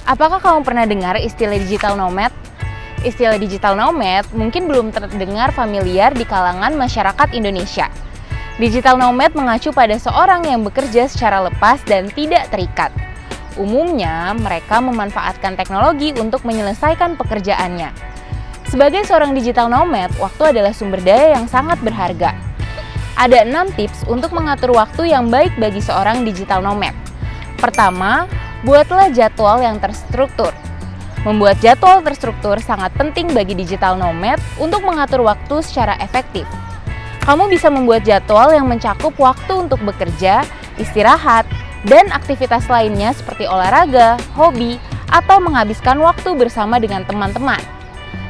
Apakah kamu pernah dengar istilah digital nomad? Istilah digital nomad mungkin belum terdengar familiar di kalangan masyarakat Indonesia. Digital nomad mengacu pada seorang yang bekerja secara lepas dan tidak terikat. Umumnya, mereka memanfaatkan teknologi untuk menyelesaikan pekerjaannya. Sebagai seorang digital nomad, waktu adalah sumber daya yang sangat berharga. Ada 6 tips untuk mengatur waktu yang baik bagi seorang digital nomad. Pertama, buatlah jadwal yang terstruktur. Membuat jadwal terstruktur sangat penting bagi digital nomad untuk mengatur waktu secara efektif. Kamu bisa membuat jadwal yang mencakup waktu untuk bekerja, istirahat, dan aktivitas lainnya seperti olahraga, hobi, atau menghabiskan waktu bersama dengan teman-teman.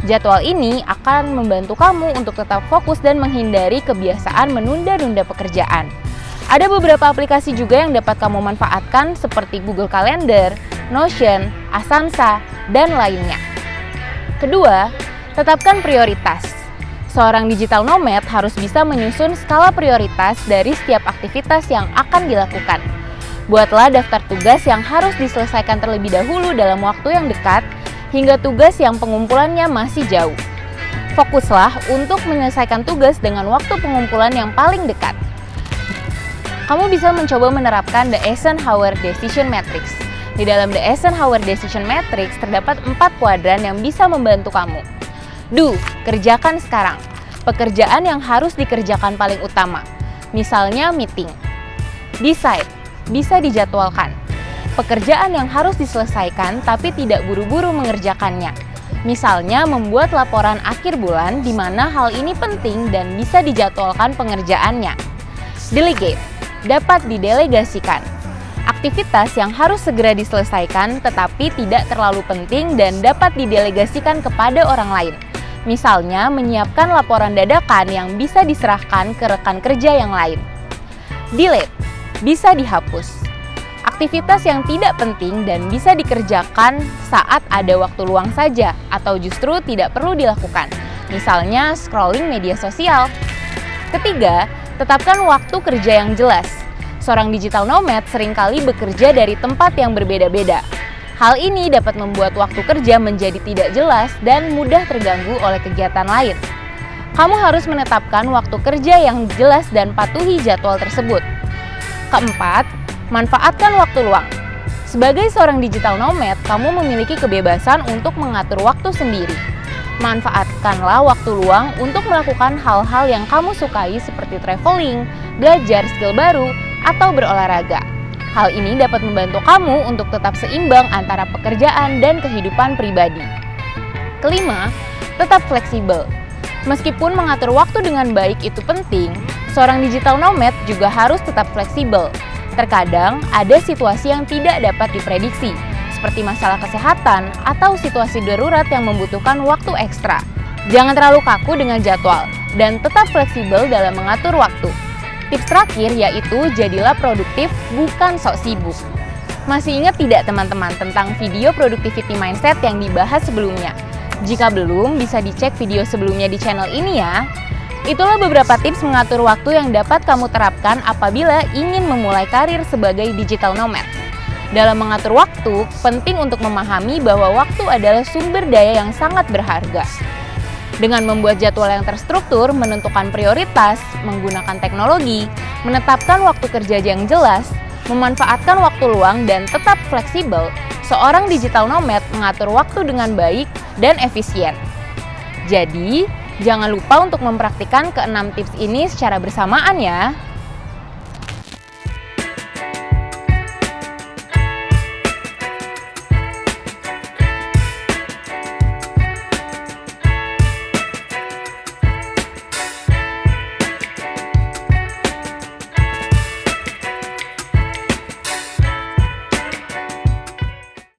Jadwal ini akan membantu kamu untuk tetap fokus dan menghindari kebiasaan menunda-nunda pekerjaan. Ada beberapa aplikasi juga yang dapat kamu manfaatkan seperti Google Calendar, Notion, Asana, dan lainnya. Kedua, tetapkan prioritas. Seorang digital nomad harus bisa menyusun skala prioritas dari setiap aktivitas yang akan dilakukan. Buatlah daftar tugas yang harus diselesaikan terlebih dahulu dalam waktu yang dekat, hingga tugas yang pengumpulannya masih jauh. Fokuslah untuk menyelesaikan tugas dengan waktu pengumpulan yang paling dekat. Kamu bisa mencoba menerapkan The Eisenhower Decision Matrix. Di dalam The Eisenhower Decision Matrix terdapat 4 kuadran yang bisa membantu kamu. Do, kerjakan sekarang. Pekerjaan yang harus dikerjakan paling utama. Misalnya meeting. Decide, bisa dijadwalkan. Pekerjaan yang harus diselesaikan tapi tidak buru-buru mengerjakannya. Misalnya membuat laporan akhir bulan di mana hal ini penting dan bisa dijadwalkan pengerjaannya. Delegate, dapat didelegasikan. Aktivitas yang harus segera diselesaikan tetapi tidak terlalu penting dan dapat didelegasikan kepada orang lain. Misalnya menyiapkan laporan dadakan yang bisa diserahkan ke rekan kerja yang lain. Delete, bisa dihapus. Aktivitas yang tidak penting dan bisa dikerjakan saat ada waktu luang saja atau justru tidak perlu dilakukan. Misalnya scrolling media sosial. Ketiga, tetapkan waktu kerja yang jelas. Seorang digital nomad seringkali bekerja dari tempat yang berbeda-beda. Hal ini dapat membuat waktu kerja menjadi tidak jelas dan mudah terganggu oleh kegiatan lain. Kamu harus menetapkan waktu kerja yang jelas dan patuhi jadwal tersebut. Keempat, manfaatkan waktu luang. Sebagai seorang digital nomad, kamu memiliki kebebasan untuk mengatur waktu sendiri. Manfaatkanlah waktu luang untuk melakukan hal-hal yang kamu sukai seperti traveling, belajar skill baru, atau berolahraga. Hal ini dapat membantu kamu untuk tetap seimbang antara pekerjaan dan kehidupan pribadi. Kelima, tetap fleksibel. Meskipun mengatur waktu dengan baik itu penting, seorang digital nomad juga harus tetap fleksibel. Terkadang ada situasi yang tidak dapat diprediksi, seperti masalah kesehatan atau situasi darurat yang membutuhkan waktu ekstra. Jangan terlalu kaku dengan jadwal, dan tetap fleksibel dalam mengatur waktu. Tips terakhir yaitu jadilah produktif, bukan sok sibuk. Masih ingat tidak teman-teman tentang video productivity mindset yang dibahas sebelumnya? Jika belum, bisa dicek video sebelumnya di channel ini ya. Itulah beberapa tips mengatur waktu yang dapat kamu terapkan apabila ingin memulai karir sebagai digital nomad. Dalam mengatur waktu, penting untuk memahami bahwa waktu adalah sumber daya yang sangat berharga. Dengan membuat jadwal yang terstruktur, menentukan prioritas, menggunakan teknologi, menetapkan waktu kerja yang jelas, memanfaatkan waktu luang, dan tetap fleksibel, seorang digital nomad mengatur waktu dengan baik dan efisien. Jadi, jangan lupa untuk mempraktikkan ke-6 tips ini secara bersamaan ya.